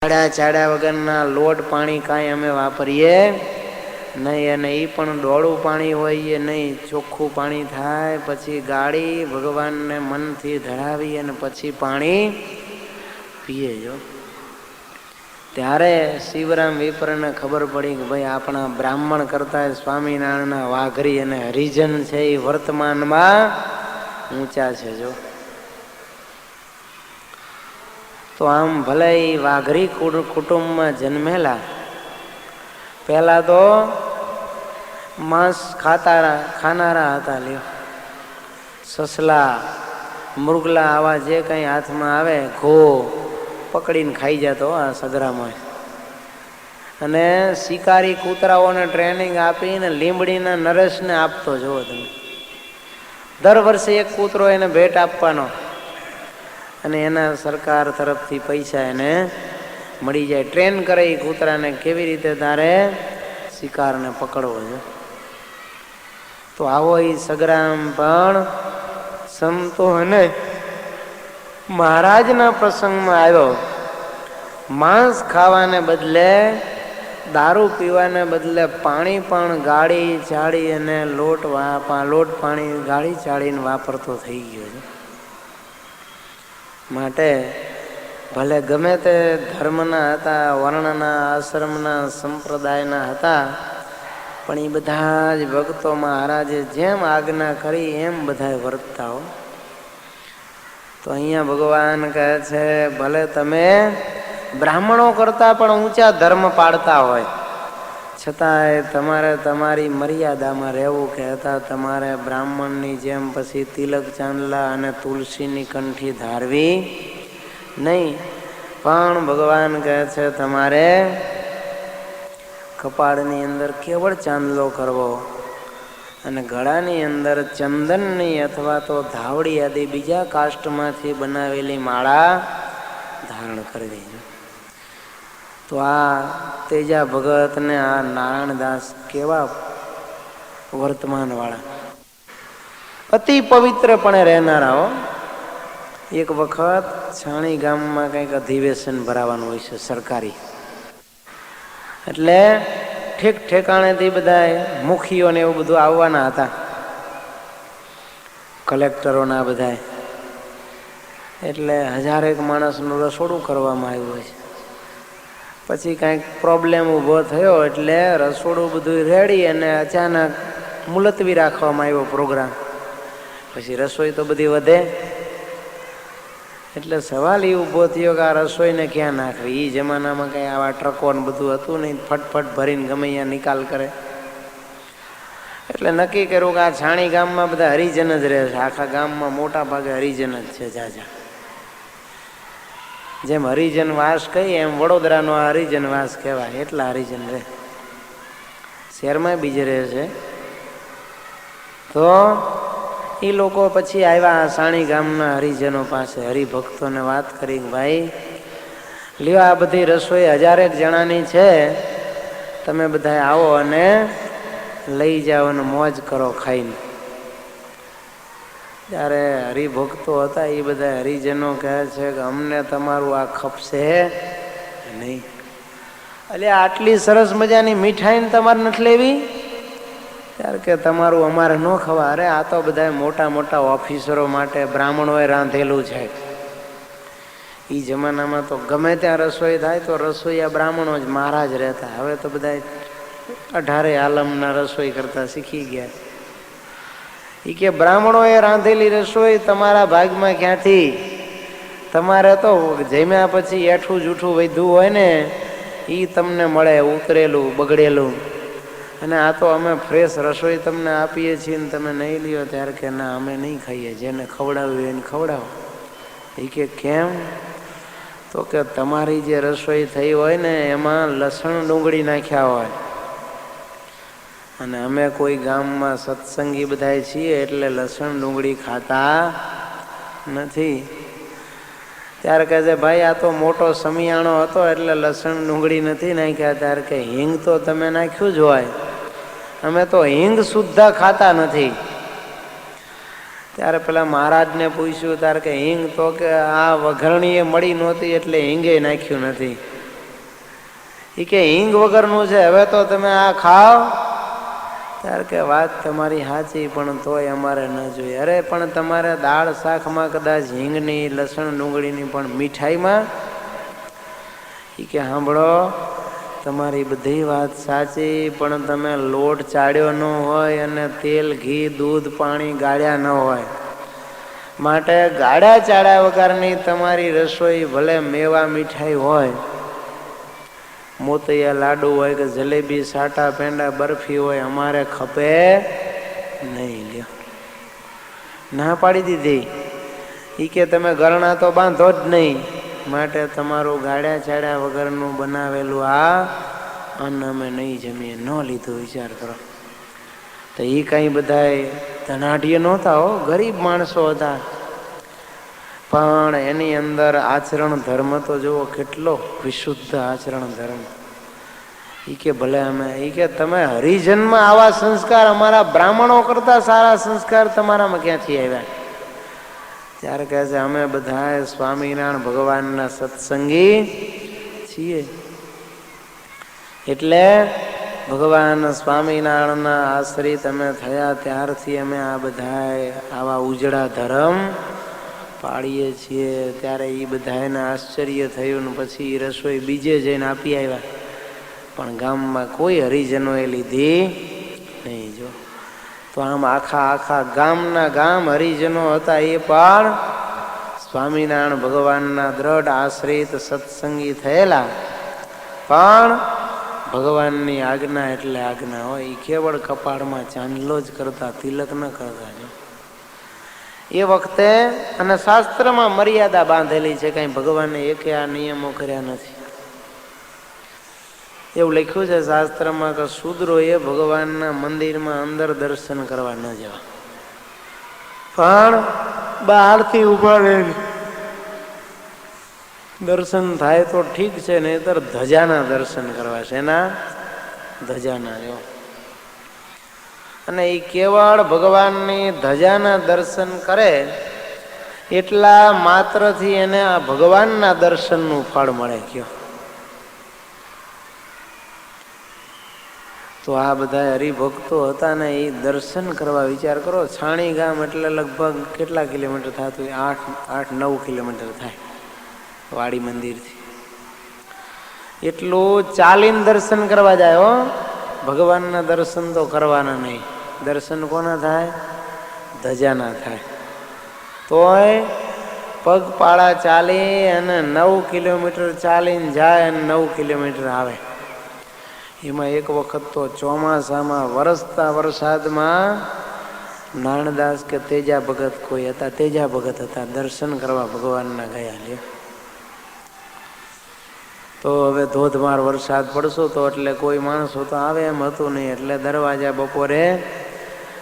ચાડા વગરના લોટ પાણી કાંઈ અમે વાપરીએ નહીં, અને એ પણ ડોળું પાણી હોય નહીં, ચોખ્ખું પાણી થાય પછી ગાળી ભગવાનને મનથી ધરાવી અને પછી પાણી પીએ. જો ત્યારે શિવરામ વિપ્રને ખબર પડી કે ભાઈ આપણા બ્રાહ્મણ કરતા સ્વામિનારાયણના વાઘરી અને હરિજન છે એ વર્તમાનમાં ઊંચા છે. જો તો આમ ભલે એ વાઘરી કુટુંબમાં જન્મેલા, પહેલા તો માંસ ખાનારા હતા. લ્યો, સસલા મૃગલા આવા જે કંઈ હાથમાં આવે ઘો પકડીને ખાઈ જતો આ સગરામાં. અને શિકારી કૂતરાઓને ટ્રેનિંગ આપીને લીંબડીના નરેશને આપતો. જુઓ તમે, દર વર્ષે એક કૂતરો એને ભેટ આપવાનો અને એના સરકાર તરફથી પૈસા એને મળી જાય. ટ્રેન કરે એ કૂતરાને કેવી રીતે તારે શિકારને પકડવો છે. તો આવો એ સગરામ પણ સંતો અને મહારાજના પ્રસંગમાં આવ્યો. માંસ ખાવાને બદલે, દારૂ પીવાને બદલે પાણી પણ ગાળી ચાળી અને લોટ પાણી ગાળી ચાળીને વાપરતો થઈ ગયો છે. માટે ભલે ગમે તે ધર્મના હતા, વર્ણના, આશ્રમના, સંપ્રદાયના હતા, પણ એ બધા જ ભક્તો મહારાજે જેમ આજ્ઞા કરી એમ બધા વર્તતા હો. તો અહીંયા ભગવાન કહે છે ભલે તમે બ્રાહ્મણો કરતા પણ ઊંચા ધર્મ પાડતા હોય, છતાંય તમારે તમારી મર્યાદામાં રહેવું. કહેતા તમારે બ્રાહ્મણની જેમ પછી તિલક ચાંદલા અને તુલસીની કંઠી ધારવી નહીં, પણ ભગવાન કહે છે તમારે કપાળની અંદર કેવળ ચાંદલો કરવો અને ગળાની અંદર ચંદનની અથવા તો ધાવડી આદિ બીજા કાષ્ટમાંથી બનાવેલી માળા ધારણ કરવી. તો આ તેજા ભગત ને આ નારાયણદાસ કેવા વર્તમાન વાળા, અતિ પવિત્રપણે રહેનારા હો. એક વખત છાણી ગામમાં કંઈક અધિવેશન ભરાવાનું હોય છે સરકારી, એટલે ઠેક ઠેકાણેથી બધા મુખીઓને એવું બધું આવવાના હતા, કલેક્ટરોના બધા. એટલે 1000 માણસનું રસોડું કરવામાં આવ્યું હોય છે. પછી કાંઈક પ્રોબ્લેમ ઊભો થયો એટલે રસોડું બધું રેડી અને અચાનક મુલતવી રાખવામાં આવ્યો પ્રોગ્રામ. પછી રસોઈ તો બધી વધે, એટલે સવાલ એ ઊભો થયો કે આ રસોઈને ક્યાં નાખવી. એ જમાનામાં કંઈ આવા ટ્રકો ને બધું હતું નહીં, ફટફટ ભરીને ગમે ત્યાં નિકાલ કરે. એટલે નક્કી કર્યું કે આ છાણી ગામમાં બધા હરિજન જ રહે છે. આખા ગામમાં મોટા ભાગે હરિજન જ છે જાજા. જેમ હરિજન વાસ કહીએ એમ વડોદરાનો આ હરિજન વાસ કહેવાય. એટલા હરિજન રહે, શહેરમાં બીજે રહે છે. તો એ લોકો પછી આવ્યા સાણી ગામના હરિજનો પાસે, હરિભક્તોને વાત કરી ભાઈ લ્યો આ બધી રસોઈ 1000 જણાની છે, તમે બધા આવો અને લઈ જાઓ અને મોજ કરો ખાઈને. ત્યારે હરિભક્તો હતા એ બધા હરિજનો કહે છે કે અમને તમારું આ ખપશે નહીં. એટલે આટલી સરસ મજાની મીઠાઈને તમારે નથી લેવી? ત્યારે કે તમારું અમારે ન ખવા. અરે આ તો બધા મોટા મોટા ઓફિસરો માટે બ્રાહ્મણોએ રાંધેલું છે. એ જમાનામાં તો ગમે ત્યાં રસોઈ થાય તો રસોઈયા બ્રાહ્મણો જ મહારાજ રહેતા. હવે તો બધા 18 આલમના રસોઈ કરતા શીખી ગયા. એ કે બ્રાહ્મણોએ રાંધેલી રસોઈ તમારા ભાગમાં ક્યાંથી? તમારે તો જમ્યા પછી એઠું જૂઠું વધ્યું હોય ને એ તમને મળે, ઉતરેલું બગડેલું. અને આ તો અમે ફ્રેશ રસોઈ તમને આપીએ છીએ ને તમે નહીં લ્યો. ત્યારે કે ના અમે નહીં ખાઈએ, જેને ખવડાવ્યું એને ખવડાવો. એ કે કેમ? તો કે તમારી જે રસોઈ થઈ હોય ને એમાં લસણ ડુંગળી નાખ્યા હોય, અને અમે કોઈ ગામમાં સત્સંગી બધા છીએ એટલે લસણ ડુંગળી ખાતા નથી. ત્યારે કહે છે ભાઈ આ તો મોટો સમિયાણો હતો એટલે લસણ ડુંગળી નથી નાખ્યા. ત્યારે કે હિંગ તો તમે નાખ્યું જ હોય, અમે તો હિંગ સુદ્ધા ખાતા નથી. ત્યારે પેલા મહારાજને પૂછ્યું, ત્યારે કે હિંગ? તો કે આ વઘરણીએ મળી નહોતી એટલે હિંગે નાખ્યું નથી. એ કે હિંગ વગરનું છે, હવે તો તમે આ ખાઓ. ત્યારે કે વાત તમારી સાચી, પણ તોય અમારે ન જોઈએ. અરે પણ તમારે દાળ શાકમાં કદાચ હિંગની, લસણ ડુંગળીની, પણ મીઠાઈમાં? એ કે સાંભળો, તમારી બધી વાત સાચી, પણ તમે લોટ ચાળ્યો ન હોય અને તેલ, ઘી, દૂધ, પાણી ગાળ્યા ન હોય, માટે ગાળ્યા ચાળ્યા વગરની તમારી રસોઈ ભલે મેવા મીઠાઈ હોય, મોતિયા લાડુ હોય કે જલેબી, સાટા પેંડા, બરફી હોય, અમારે ખપે નહીં. લ્યો, ના પાડી દીધી. એ કે તમે ગરણા તો બાંધો જ નહીં, માટે તમારું ગાળ્યા ચાળ્યા વગરનું બનાવેલું આ અન્ન અમે નહીં જમીએ. ન લીધું, વિચાર કરો. તો એ કઈ બધા ધનાઢ્ય નહોતા હો, ગરીબ માણસો હતા, પણ એની અંદર આચરણ ધર્મ તો જુઓ કેટલો વિશુદ્ધ આચરણ ધર્મ. એ કે ભલે અમે, એ કે તમે હરિજનમાં આવા સંસ્કાર, અમારા બ્રાહ્મણો કરતા સારા સંસ્કાર તમારામાં ક્યાંથી આવ્યા? ત્યારે કહે છે અમે બધા સ્વામિનારાયણ ભગવાનના સત્સંગી છીએ. એટલે ભગવાન સ્વામિનારાયણના આશ્રિત અમે થયા ત્યારથી અમે આ બધા આવા ઉજળા ધર્મ પાડીએ છીએ. ત્યારે એ બધાને આશ્ચર્ય થયું ને પછી રસોઈ બીજે જઈને આપી આવ્યા, પણ ગામમાં કોઈ હરિજનોએ લીધી નહીં. જો તો આમ આખા ગામના ગામ હરિજનો હતા, એ પણ સ્વામિનારાયણ ભગવાનના દ્રઢ આશ્રિત સત્સંગી થયેલા, પણ ભગવાનની આજ્ઞા એટલે આજ્ઞા હોય. એ કેવળ કપાળમાં ચાંદલો જ કરતા, તિલક ન કરતા. જો એ વખતે અને શાસ્ત્રમાં મર્યાદા બાંધેલી છે, કઈ ભગવાને એકે આ નિયમો કર્યા નથી. એવું લખ્યું છે શાસ્ત્રમાં કે શૂદ્રોએ ભગવાનના મંદિરમાં અંદર દર્શન કરવા ન જવા, પણ બહારથી ઉભા રહી દર્શન થાય તો ઠીક છે, નહીતર ધજાના દર્શન કરવા છે. એના ધજાના. જો અને એ કેવળ ભગવાનની ધજાના દર્શન કરે એટલા માત્રથી એને આ ભગવાનના દર્શનનું ફળ મળે. કયો તો આ બધા હરિભક્તો હતા ને, એ દર્શન કરવા વિચાર કરો. છાણી ગામ એટલે લગભગ કેટલા કિલોમીટર થતું? 8-9 કિલોમીટર થાય વાડી મંદિરથી. એટલું ચાલીને દર્શન કરવા જાય હો. ભગવાનના દર્શન તો કરવાના નહીં. દર્શન કોના થાય? ધજાના થાય. તોય પગપાળા ચાલી અને 9 કિલોમીટર ચાલીને જાય અને 9 કિલોમીટર આવે. એમાં એક વખત તો ચોમાસામાં વરસતા વરસાદમાં નારણદાસ કે તેજા ભગત કોઈ હતા, તેજા ભગત હતા, દર્શન કરવા ભગવાનના ગયા. લ્યો તો હવે ધોધમાર વરસાદ પડશો તો એટલે કોઈ માણસો તો આવે એમ હતું નહીં, એટલે દરવાજા બપોરે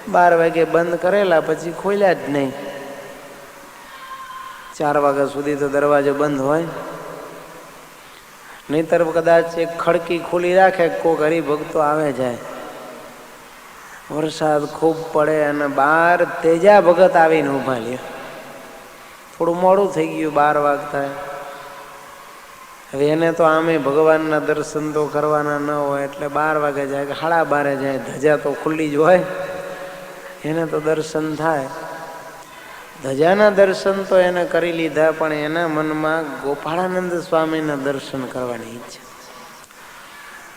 12 વાગે બંધ કરેલા, પછી ખોલ્યા જ નહીં. 4 વાગ્યા સુધી તો દરવાજો બંધ હોય, નહીતર કદાચ એક ખડકી ખુલ્લી રાખે, કોક હરિભક્તો આવે જાય. વરસાદ ખૂબ પડે અને બહાર તેજા ભગત આવીને ઉભા. લ્યો થોડું મોડું થઈ ગયું, 12 વાગતા. હવે એને તો આમે ભગવાનના દર્શન તો કરવાના ન હોય, એટલે 12 વાગે જાય કે 12:30 જાય, ધજા તો ખુલ્લી જ હોય, એને તો દર્શન થાય. ધજાના દર્શન તો એને કરી લીધા, પણ એના મનમાં ગોપાળાનંદ સ્વામીના દર્શન કરવાની ઈચ્છા.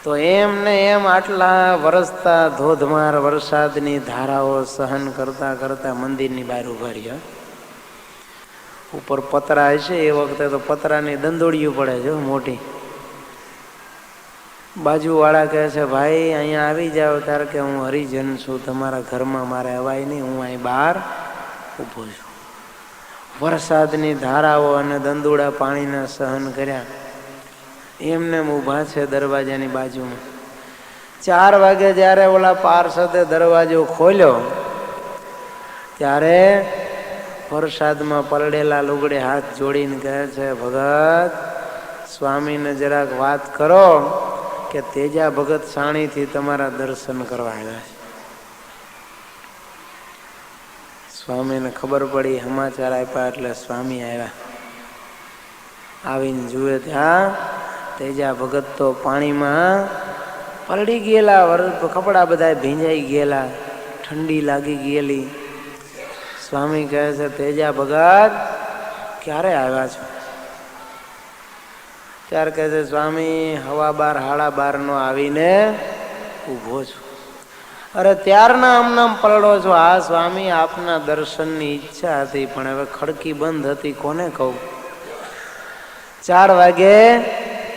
તો એમ ને એમ આટલા વરસતા ધોધમાર વરસાદની ધારાઓ સહન કરતા કરતા મંદિરની બહાર ઉભા રહ્યા. ઉપર પતરા હશે, એ વખતે તો પતરાની દંદોળીઓ પડે છે મોટી. બાજુવાળા કહે છે ભાઈ અહીંયા આવી જાઓ. ત્યારે કે હું હરિજન છું, તમારા ઘરમાં મારે અવાય નહીં, હું અહીં બહાર ઊભો છું. વરસાદની ધારાઓ અને દંદોડા પાણીના સહન કર્યા, એમને ઊભા છે દરવાજાની બાજુમાં. 4 વાગે જ્યારે ઓલા પાર્ષદે દરવાજો ખોલ્યો, ત્યારે વરસાદમાં પલળેલા લુગડે હાથ જોડીને કહે છે ભગત સ્વામીને જરાક વાત કરો કે તેજા ભગત સાણીથી તમારા દર્શન કરવા આવ્યા છે. સ્વામીને ખબર પડી, સમાચાર આપ્યા એટલે સ્વામી આવ્યા. આવીને જુએ ત્યાં તેજા ભગત તો પાણીમાં પલળી ગયેલા, કપડા બધા ભીંજાઈ ગયેલા, ઠંડી લાગી ગયેલી. સ્વામી કહે છે, તેજા ભગત ક્યારે આવ્યા છો? ત્યારે કહે છે, સ્વામી 12:30 આવીને ઊભો છું. અરે ત્યારના આમનામ પલળો છો? હા સ્વામી, આપના દર્શનની ઈચ્છા હતી, પણ હવે ખડકી બંધ હતી, કોને કહું? 4 વાગે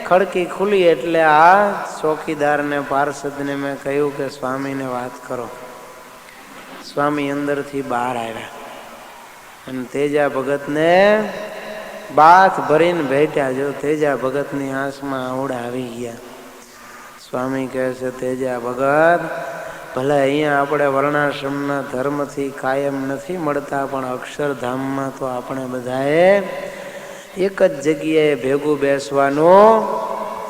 ખડકી ખુલી એટલે આ ચોકીદારને પાર્ષદને મેં કહ્યું કે સ્વામીને વાત કરો. સ્વામી અંદરથી બહાર આવ્યા અને તેજા ભગતને બાથ ભરીને બેઠા. જો તેજા ભગતની આંખમાં આવડા આવી ગયા. સ્વામી કહે છે, તેજા ભગત, ભલે અહીંયા આપણે વર્ણાશ્રમના ધર્મથી કાયમ નથી મળતા, પણ અક્ષરધામમાં તો આપણે બધાએ એક જ જગ્યાએ ભેગું બેસવાનું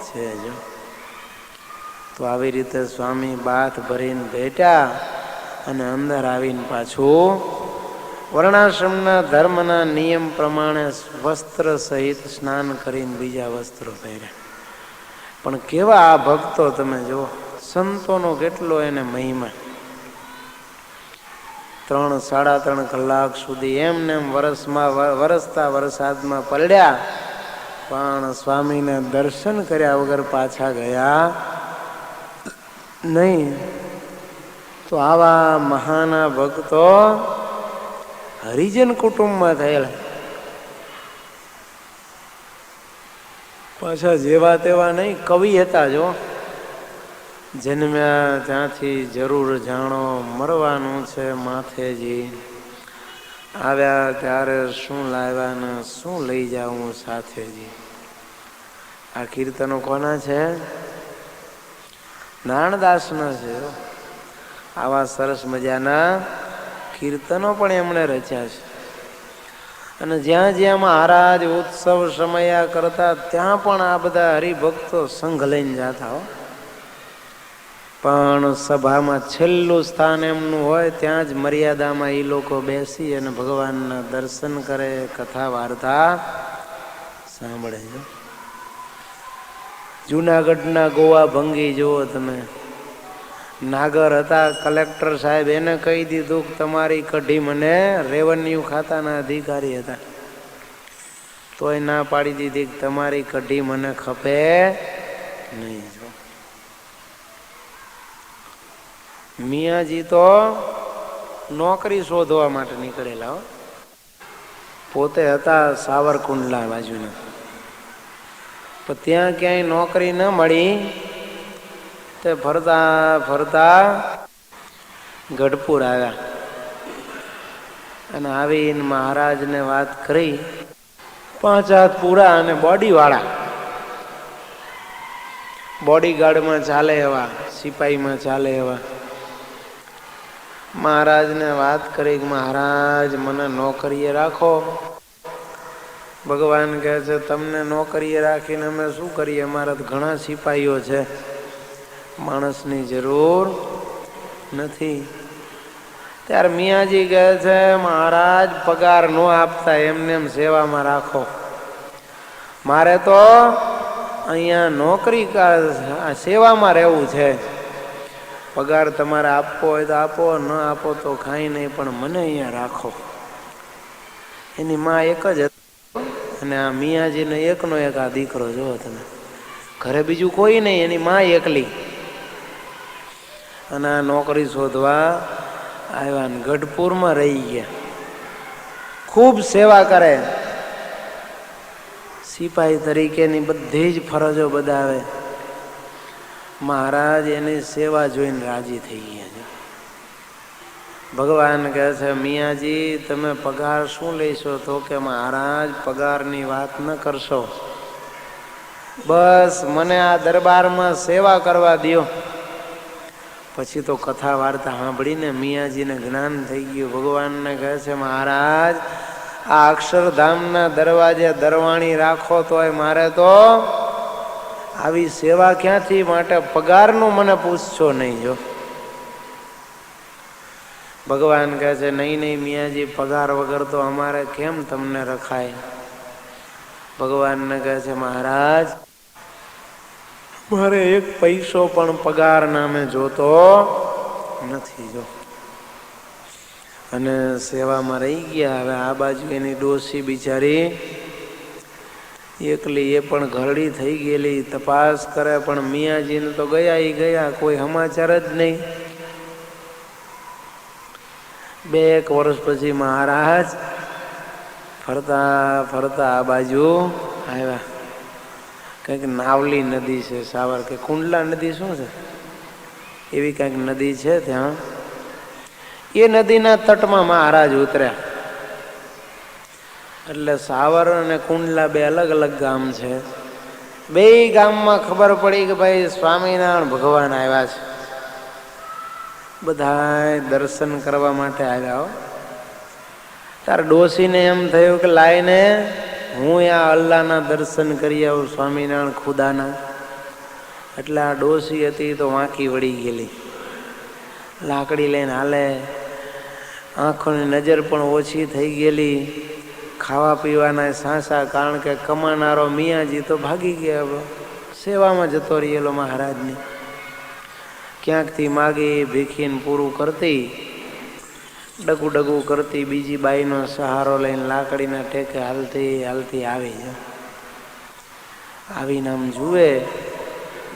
છે. જો તો આવી રીતે સ્વામી બાથ ભરીને બેઠા અને અંદર આવીને પાછું વર્ણાશ્રમના ધર્મના નિયમ પ્રમાણે વસ્ત્ર સહિત સ્નાન કરીને બીજા વસ્ત્રો પહેર્યા. પણ કેવા આ ભક્તો તમે જુઓ, સંતોનો કેટલો એને મહિમા. 3-3.5 કલાક સુધી એમને વરસતા વરસાદમાં પલળ્યા, પણ સ્વામીને દર્શન કર્યા વગર પાછા ગયા નહીં. તો આવા મહાના ભક્તો હરિજન કુટુંબમાં થયેલા, પાછા જેવા તેવા નહીં, કવિ હતા. જો જન્મ્યા ત્યાંથી જરૂર જાણો, મરવાનું છે માથેજી, આવ્યા ત્યારે શું લાવ્યા ને શું લઈ જાઉં સાથેજી. આ કીર્તનો કોના છે? નારણદાસના છે. આવા સરસ મજાના કીર્તનો પણ એમણે રચ્યા છે. અને જ્યાં જ્યાં મહારાજ ઉત્સવ સમયા કરતા ત્યાં પણ આ બધા હરિભક્તો સંઘ લઈને જતા હો. પણ સભામાં છેલ્લું સ્થાન એમનું હોય ત્યાં જ મર્યાદામાં એ લોકો બેસી અને ભગવાનના દર્શન કરે, કથા વાર્તા સાંભળે છે. જુનાગઢના ગોવા ભંગી જુઓ તમે. નાગર હતા, કલેક્ટર સાહેબ એને કહી દીધું કે તમારી કઢી મને, રેવન્યુ ખાતાના અધિકારી હતા, તોય ના પાડી દીધી કે તમારી કઢી મને ખપે નહીં. મિયાજી તો નોકરી શોધવા માટે નીકળેલા હો. પોતે હતા સાવરકુંડલા બાજુના, પણ ત્યાં ક્યાંય નોકરી ન મળી તે ફરતા ફરતા ગઢપુર આવ્યા અને આવીને મહારાજને વાત કરી. 5 હાથ પૂરા અને બોડીવાળા, બોડીગાર્ડમાં ચાલે એવા, સિપાહીમાં ચાલે એવા. મહારાજને વાત કરી કે મહારાજ મને નોકરીએ રાખો. ભગવાન કહે છે, તમને નોકરીએ રાખીને અમે શું કરીએ? અમારા તો ઘણા સિપાહીઓ છે, માણસની જરૂર નથી. ત્યારે મિયાજી કહે છે, મહારાજ પગાર ન આપતા, એમને એમ સેવામાં રાખો. મારે તો અહીંયા નોકરી સેવામાં રહેવું છે. પગાર તમારે આપવો હોય તો આપો, ન આપો તો ખાઈ નહીં, પણ મને અહીંયા રાખો. એની માં એક જ હતી અને આ મિયાજીને એકનો એક આ દીકરો જુઓ તમે, ઘરે બીજું કોઈ નહીં, એની માં એકલી. અને આ નોકરી શોધવા આવ્યા ને ગઢપુરમાં રહી ગયા. ખૂબ સેવા કરે, સિપાહી તરીકેની બધી જ ફરજો બજાવે. મહારાજ એની સેવા જોઈને રાજી થઈ ગયા છે. ભગવાન કહે છે, મિયાજી તમે પગાર શું લેશો? તો કે મહારાજ પગારની વાત ન કરશો, બસ મને આ દરબારમાં સેવા કરવા દો. પછી તો કથા વાર્તા સાંભળીને મિયાજીને જ્ઞાન થઈ ગયું. ભગવાનને કહે છે, મહારાજ આ અક્ષરધામના દરવાજે દરવાણી રાખો તોય મારે તો આવી સેવા ક્યાંથી? માટે પગારનું મને પૂછશો નહીં. જો ભગવાન કહે છે, નહીં નહીં મિયાજી, પગાર વગર તો અમારે કેમ તમને રખાય? ભગવાનને કહે છે, મહારાજ મારે એક પૈસો પણ પગાર નામે જોતો નથી. જો અને સેવામાં રહી ગયા. હવે આ બાજુ એની ડોસી બિચારી એકલી, એ પણ ઘરડી થઈ ગયેલી. તપાસ કરે પણ મિયાજીને તો ગયા, કોઈ સમાચાર જ નહીં. 2 વર્ષ પછી મહારાજ ફરતા ફરતા આ બાજુ આવ્યા. કંઈક નાવલી નદી છે, સાવર કે કુંડલા નદી શું છે એવી કંઈક નદી છે ત્યાં. એ નદીના તટમાં મહારાજ ઉતર્યા. એટલે સાવર અને કુંડલા 2 અલગ અલગ ગામ છે. 2 ગામમાં ખબર પડી કે ભાઈ સ્વામિનારાયણ ભગવાન આવ્યા છે. બધા દર્શન કરવા માટે આવ્યા. તાર ડોસીને એમ થયું કે લાઈને હું આ અલ્લાહના દર્શન કરી આવું, સ્વામિનારાયણ ખુદાના. એટલે આ ડોસી હતી તો વાંકી વળી ગયેલી. લાકડી લઈને હાલે, આંખોની નજર પણ ઓછી થઈ ગયેલી. ખાવા પીવાના સાંસા, કારણ કે કમાનારો મિયાજી તો ભાગી ગયા, સેવામાં જતો રહેલો મહારાજની. ક્યાંકથી માગી ભીખીને પૂરું કરતી, ડગું ડગું કરતી, બીજી બાઈનો સહારો લઈને લાકડીના ટેકે હાલતી હાલતી આવી. આવીને આમ જુએ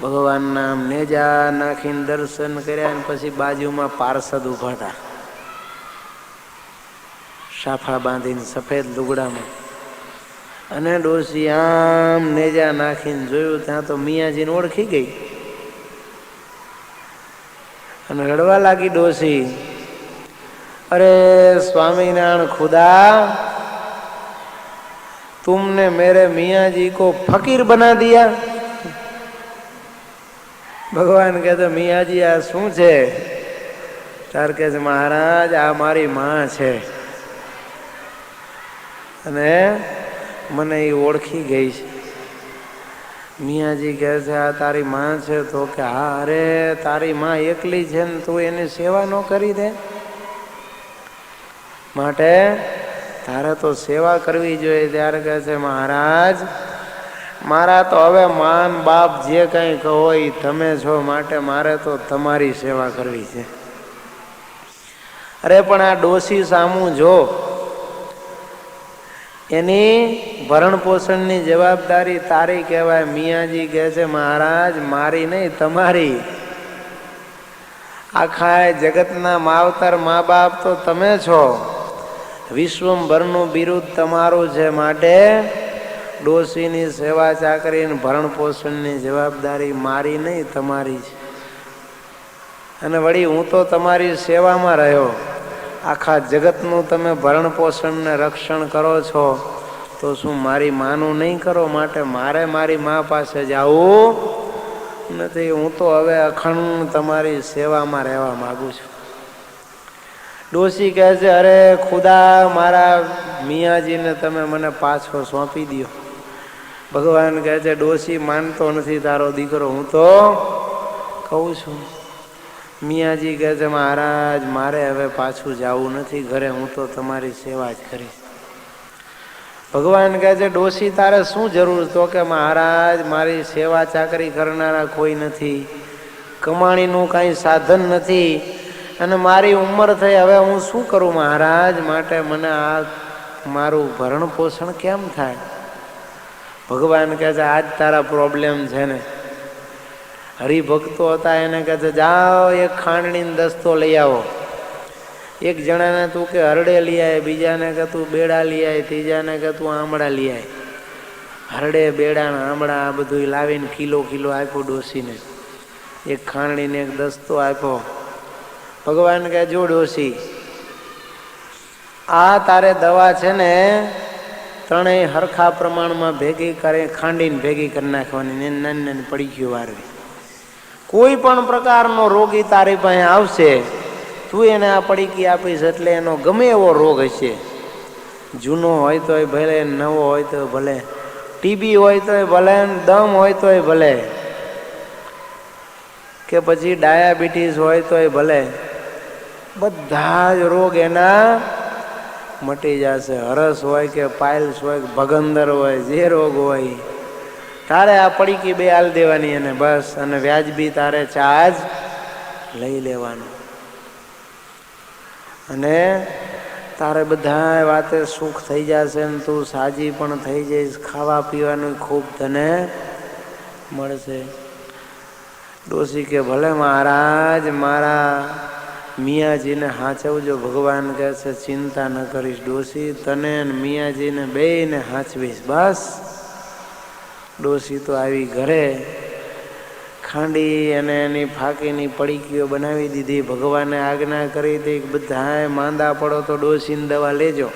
ભગવાનના આમ નેજા નાખીને દર્શન કર્યા. ને પછી બાજુમાં પાર્ષદ ઊભા હતા, સાફા બાંધીને સફેદ લુગડામાં. અને ડોસી આમ નેજા નાખીને જોયું ત્યાં તો મિયાજીને ઓળખી ગઈ અને રડવા લાગી ડોસી. अरे स्वामीनारायण खुदा, तुमने मेरे मियाँ जी को फकीर बना दिया. भगवान कहते मियाँ जी आ શું છે? તાર કે મહારાજ આ મારી માં છે અને મને એ ઓળખી ગઈ છે. મિયાજી કહે છે આ તારી માં છે? તો કે હા. અરે તારી માં એકલી છે ને તું એની સેવા ન કરી દે? માટે તારે તો સેવા કરવી જોઈએ. ત્યારે કહે છે મહારાજ મારા તો હવે માન બાપ જે કંઈ કહો એ તમે છો, માટે મારે તો તમારી સેવા કરવી છે. અરે પણ આ ડોસી સામું જો, એની ભરણ પોષણની જવાબદારી તારી કહેવાય. મિયાજી કહે છે મહારાજ મારી નહીં, તમારી. આખા જગતના માવતર મા બાપ તો તમે છો, વિશ્વભરનું બિરુદ તમારું છે. માટે ડોસીની સેવા ચાકરી ભરણ પોષણની જવાબદારી મારી નહીં, તમારી છે. અને વળી હું તો તમારી સેવામાં રહ્યો. આખા જગતનું તમે ભરણ પોષણ ને રક્ષણ કરો છો તો શું મારી માનું નહીં કરો? માટે મારે મારી મા પાસે જવું નથી. હું તો હવે અખંડ તમારી સેવામાં રહેવા માંગુ છું. ડોસી કહે છે અરે ખુદા, મારા મિયાજીને તમે મને પાછો સોંપી દો. ભગવાન કહે છે ડોસી માનતો નથી તારો દીકરો, હું તો કહું છું. મિયાજી કહે છે મહારાજ મારે હવે પાછું જવું નથી ઘરે, હું તો તમારી સેવા જ કરીશ. ભગવાન કહે છે ડોસી તારે શું જરૂર? તો કે મહારાજ મારી સેવા ચાકરી કરનારા કોઈ નથી, કમાણીનું કાંઈ સાધન નથી, અને મારી ઉંમર થઈ, હવે હું શું કરું મહારાજ? માટે મને આ મારું ભરણ પોષણ કેમ થાય? ભગવાન કહે છે આજ તારા પ્રોબ્લેમ છે ને. હરિભક્તો હતા, એને કહે છે જાઓ એક ખાંડણીનો દસ્તો લઈ આવો. એક જણાને તું કે હરડે લઈ આય, બીજાને કે તું બેડા લઈ આય, ત્રીજાને કે તું આમળા લઈ આય. હરડે બેડા આમળા આ બધું લાવીને કિલો આપ્યું ડોસીને. એક ખાંડણીને એક દસ્તો આપ્યો. ભગવાન કહે જો ડોસી, આ તારે દવા છે ને ત્રણેય હરખા પ્રમાણમાં ભેગી કરે, ખાંડીને ભેગી કરી નાખવાની, નાની નાની પડીકીઓ વારવી. કોઈ પણ પ્રકારનો રોગી તારી પાસે આવશે, તું એને આ પડીકી આપીશ એટલે એનો ગમે એવો રોગ હશે, જૂનો હોય તોય ભલે, નવો હોય તો ભલે, ટીબી હોય તોય ભલે, દમ હોય તોય ભલે, કે પછી ડાયાબિટીસ હોય તોય ભલે, બધા જ રોગ એના મટી જશે. હરસ હોય કે પાઇલ્સ હોય કે ભગંદર હોય, જે રોગ હોય તારે આ પડીકી 2 હાલ દેવાની અને બસ, અને વ્યાજબી તારે ચાર્જ લઈ લેવાનો, અને તારે બધા વાતે સુખ થઈ જશે ને તું સાજી પણ થઈ જઈશ, ખાવા પીવાનું ખૂબ તને મળશે. ડોશી કે ભલે મહારાજ, મારા મિયાજીને હાચવજો. ભગવાન કહે છે ચિંતા ન કરીશ ડોશી, તને ને મિયાજીને બેયને હાચવીશ. બસ. ડોશી તો આવી ઘરે ખાંડી અને એની ફાંકીની પડીકીઓ બનાવી દીધી. ભગવાને આજ્ઞા કરી હતી કે બધાએ માંદા પડો તો ડોશીને દવા લેજો.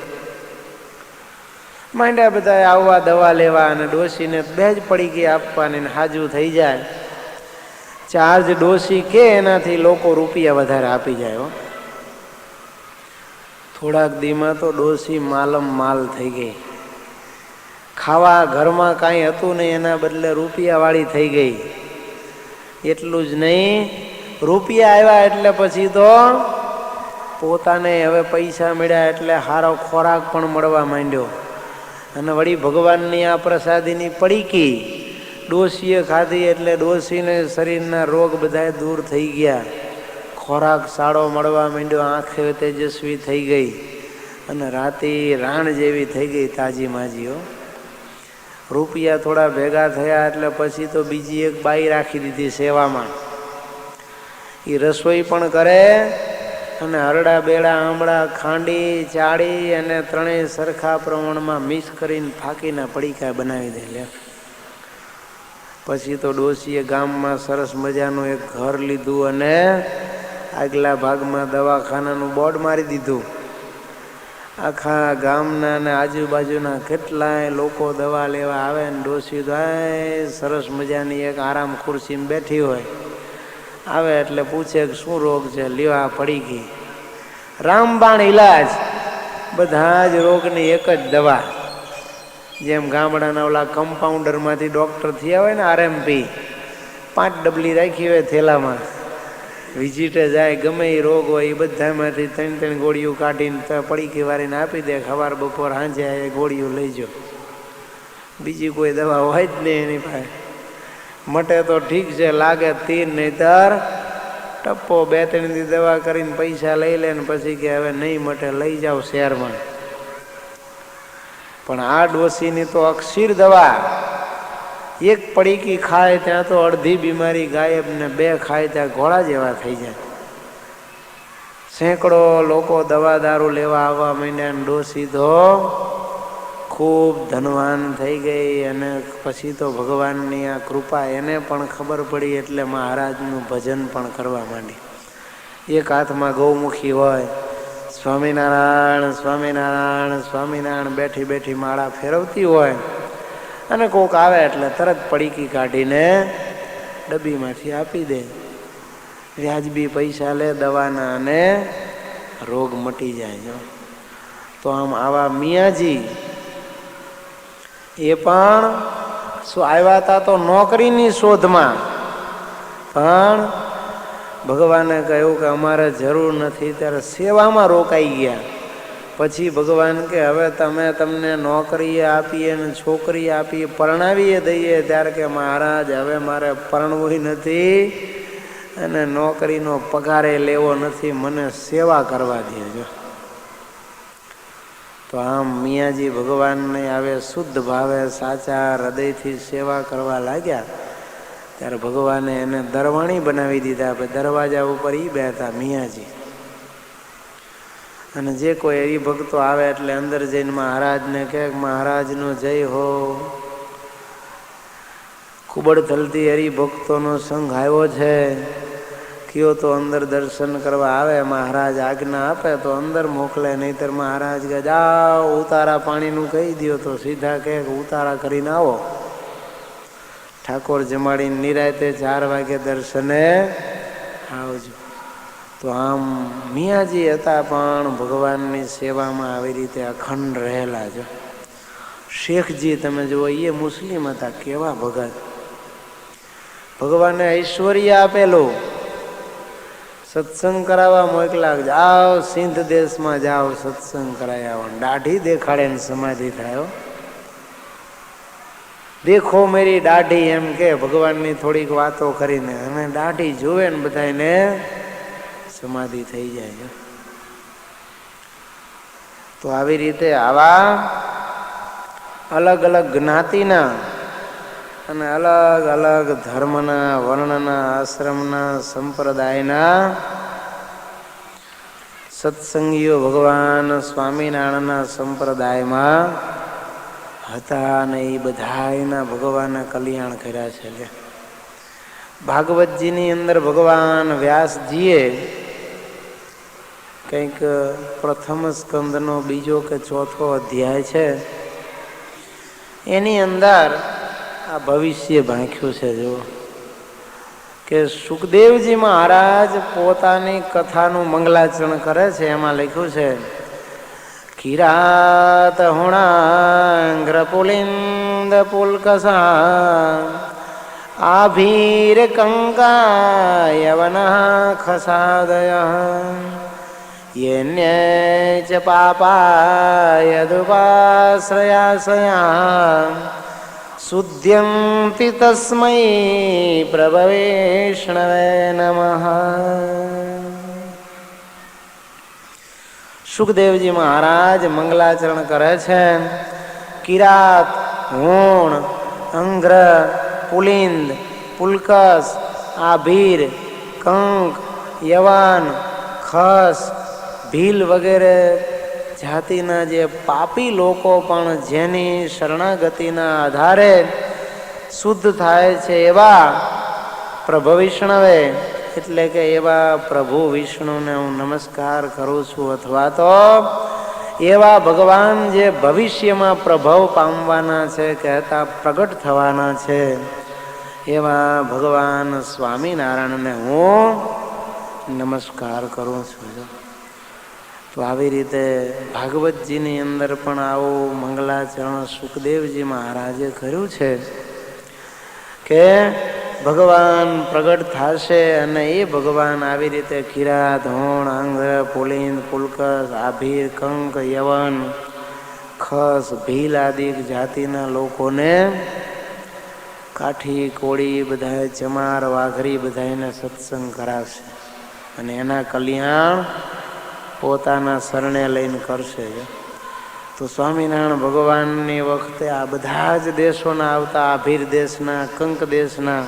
માંડ્યા બધાએ આવવા દવા લેવા, અને ડોશીને 2 જ પડીકી આપવાની ને હાજુ થઈ જાય. ચાર્જ ડોશી કે એનાથી લોકો રૂપિયા વધારે આપી જાય. થોડાક દીમાં તો ડોશી માલમ માલ થઈ ગઈ. ખાવા ઘરમાં કાંઈ હતું નહીં, એના બદલે રૂપિયાવાળી થઈ ગઈ. એટલું જ નહીં, રૂપિયા આવ્યા એટલે પછી તો પોતાને હવે પૈસા મળ્યા એટલે સારો ખોરાક પણ મળવા માંડ્યો. અને વળી ભગવાનની આ પ્રસાદીની પડીકી ડોશીએ ખાધી એટલે ડોશીને શરીરના રોગ બધા દૂર થઈ ગયા. ખોરાક સારો મળવા માંડ્યો, આંખે તેજસ્વી થઈ ગઈ, અને રાતે રાણ જેવી થઈ ગઈ, તાજી માજીઓ. રૂપિયા થોડા ભેગા થયા એટલે પછી તો બીજી એક બાઈ રાખી દીધી સેવામાં. એ રસોઈ પણ કરે, અને હરડા બેડા આંબળા ખાંડી ચાળી અને 3 સરખા પ્રમાણમાં મિક્સ કરીને ફાંકીના પડીકા બનાવી દે. લે પછી તો ડોશીએ ગામમાં સરસ મજાનું એક ઘર લીધું, અને આગલા ભાગમાં દવાખાનાનું બોર્ડ મારી દીધું. આખા ગામના અને આજુબાજુના કેટલાય લોકો દવા લેવા આવે, ને ડોશી તો સરસ મજાની એક આરામ ખુરશીમાં બેઠી હોય. આવે એટલે પૂછે કે શું રોગ છે? લેવા પડી ગઈ. રામબાણ ઈલાજ, બધા જ રોગની એક જ દવા. જેમ ગામડાના ઓલા કમ્પાઉન્ડરમાંથી ડૉક્ટર થયા હોય ને, આરએમપી 5 ડબલી રાખી હોય થેલામાં, વિઝિટે જાય, ગમે એ રોગ હોય એ બધામાંથી 3 ગોળીઓ કાઢીને પડીકી વારીને આપી દે. સવાર બપોર સાંજે એ ગોળીઓ લઈજો. બીજી કોઈ દવા હોય જ નહીં એની પાસે. મટે તો ઠીક છે, લાગે તીર, નહીતર ટપ્પો. 2-3 દી દવા કરીને પૈસા લઈ લે ને પછી કે હવે નહીં મટે, લઈ જાઓ શહેરમાં. પણ આ ડોશીની તો અક્ષીર દવા. 1 પડીકી ખાય ત્યાં તો અડધી બીમારી ગાયબ, ને 2 ખાય ત્યાં ઘોડા જેવા થઈ જાય. સેંકડો લોકો દવા દારૂ લેવા આવવા માંડ્યા, ને ડોશી તો ખૂબ ધનવાન થઈ ગઈ. અને પછી તો ભગવાનની આ કૃપા એને પણ ખબર પડી એટલે મહારાજનું ભજન પણ કરવા માંડી. એક હાથમાં ગૌમુખી હોય, સ્વામિનારાયણ સ્વામિનારાયણ સ્વામિનારાયણ બેઠી બેઠી માળા ફેરવતી હોય, અને કોક આવે એટલે તરત પડીકી કાઢીને ડબ્બીમાંથી આપી દે. વ્યાજબી પૈસા લે દવાના, અને રોગ મટી જાય. તો આમ આવા મિયાજી એ પણ શું આવ્યા હતા તો નોકરીની શોધમાં, પણ ભગવાને કહ્યું કે અમારે જરૂર નથી, ત્યારે સેવામાં રોકાઈ ગયા. પછી ભગવાન કે હવે તમને નોકરી આપીએ ને છોકરી આપીએ, પરણાવીએ દઈએ. ત્યારે કે મહારાજ હવે મારે પરણવું નથી અને નોકરીનો પગારે લેવો નથી, મને સેવા કરવા દેજો. તો આમ મિયાજી ભગવાનને આવે શુદ્ધ ભાવે સાચા હૃદયથી સેવા કરવા લાગ્યા. ત્યારે ભગવાને એને દરવાણી બનાવી દીધા. દરવાજા ઉપર ઈ બેઠા મિયાજી. અને જે કોઈ હરિભક્તો આવે એટલે અંદર જઈને મહારાજને કહે મહારાજનો જય હો. કુબડતલથી હરિભક્તોનો સંઘ આવ્યો છે, કયો તો અંદર દર્શન કરવા આવે. મહારાજ આજ્ઞા આપે તો અંદર મોકલે, નહીતર મહારાજ કે જાઓ ઉતારા પાણીનું કહી દો તો સીધા કહે ઉતારા કરીને આવો. ઠાકોર જમાડીને નિરાતે 4 વાગે દર્શને આવજો. તો આમ મિયાજી હતા પણ ભગવાનની સેવામાં આવી રીતે અખંડ રહેલા. જો શેખજી તમે જુઓ, એ મુસ્લિમ હતા, કેવા ભગત. ભગવાને ઐશ્વર્ય આપેલું, સત્સંગ કરાવવા મોકલા, જાઓ સિંધ દેશમાં જાઓ સત્સંગ કરાવી આવો. દાઢી દેખાડે ને સમાધિ થાય. દેખો મેરી દાઢી એમ કે ભગવાનની થોડીક વાતો કરીને, અને દાઢી જોવે ને બધાને સમાધિ થઈ જાય. તો આવી રીતે આવા અલગ અલગ જ્ઞાતિના અને અલગ અલગ ધર્મના, વર્ણના, આશ્રમના, સંપ્રદાયના સત્સંગીઓ ભગવાન સ્વામિનારાયણના સંપ્રદાયમાં હતા અને એ બધાના ભગવાને કલ્યાણ કર્યા છે. ભાગવતજીની અંદર ભગવાન વ્યાસજીએ કંઈક પ્રથમ સ્કંદનો બીજો કે ચોથો અધ્યાય છે, એની અંદર આ ભવિષ્ય ભાંખ્યું છે. જો કે સુખદેવજી મહારાજ પોતાની કથાનું મંગલાચરણ કરે છે. એમાં લખ્યું છે, કિરાત હુણાંગ્ર પુલિંદ પુલકસા આભીર કંકા યવન ખસાદય યેન્ય ચ પાપા યદુપાશ્રયાસયા શુદ્ધ્યંતિ તસ્મૈ પ્રભવેષ્ણવે નમઃ. સુખદેવજી મહારાજ મંગલાચરણ કરે છે. કિરાત, હોણ, અંગ્ર, પુલિંદ, પુલકસ, આભીર, કંક, યવન, ખસ, ભીલ વગેરે જાતિના જે પાપી લોકો પણ જેની શરણાગતિના આધારે શુદ્ધ થાય છે એવા પ્રભુ વિષ્ણવે, એટલે કે એવા પ્રભુ વિષ્ણુને હું નમસ્કાર કરું છું. અથવા તો એવા ભગવાન જે ભવિષ્યમાં પ્રભવ પામવાના છે, કહેતા પ્રગટ થવાના છે, એવા ભગવાન સ્વામિનારાયણને હું નમસ્કાર કરું છું. તો આવી રીતે ભાગવતજીની અંદર પણ આવું મંગલાચરણ સુખદેવજી મહારાજે કર્યું છે કે ભગવાન પ્રગટ થશે અને એ ભગવાન આવી રીતે કિરાત, હોણ, અંગ્ર, પુલિંદ, પુલકસ, આભીર, કંક, યવન, ખસ, ભીલ આદિ જાતિના લોકોને કાઠી, કોળી, બધા ચમાર, વાઘરી બધાને સત્સંગ કરાવશે અને એના કલ્યાણ પોતાના શરણે લઈને કરશે. તો સ્વામિનારાયણ ભગવાનની વખતે આ બધા જ દેશોના આવતા, આભીર દેશના, કંક દેશના,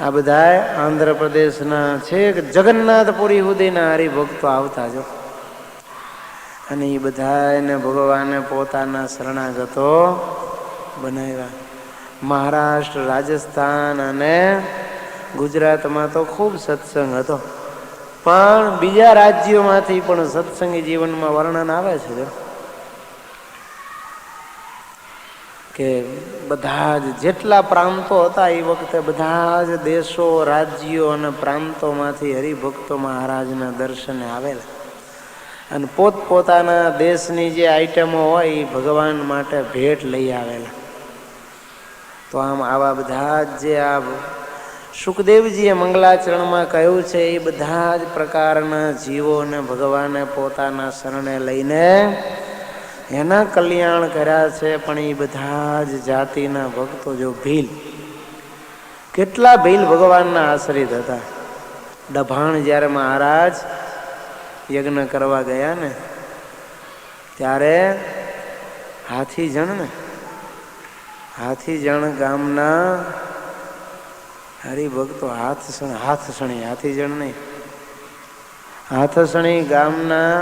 આ બધા આંધ્રપ્રદેશના છે, જગન્નાથપુરી સુધીના હરિભક્તો આવતા. જો અને એ બધાને ભગવાને પોતાના શરણાગતો બનાવ્યા. મહારાષ્ટ્ર, રાજસ્થાન અને ગુજરાતમાં તો ખૂબ સત્સંગ હતો, પણ બીજા રાજ્યોમાંથી પણ સત્સંગી જીવનમાં વર્ણન આવે છે કે બધા જ જેટલા પ્રાંતો હતા એ વખતે બધા જ દેશો, રાજ્યો અને પ્રાંતોમાંથી હરિભક્તો મહારાજના દર્શને આવેલા અને પોતપોતાના દેશની જે આઈટમો હોય એ ભગવાન માટે ભેટ લઈ આવેલા. તો આમ આવા બધા જ જે આ સુખદેવજીએ મંગલાચરણમાં કહ્યું છે એ બધા જ પ્રકારના જીવોને ભગવાને પોતાના શરણે લઈને એના કલ્યાણ કર્યા છે. પણ એ બધા જ જાતિના ભક્તો, જો ભીલ, કેટલા ભીલ ભગવાનના આશ્રિત હતા. ડભાણ જ્યારે મહારાજ યજ્ઞ કરવા ગયા ને ત્યારે હાથીજણ ગામના હરિભક્તો, હાથસણી ગામના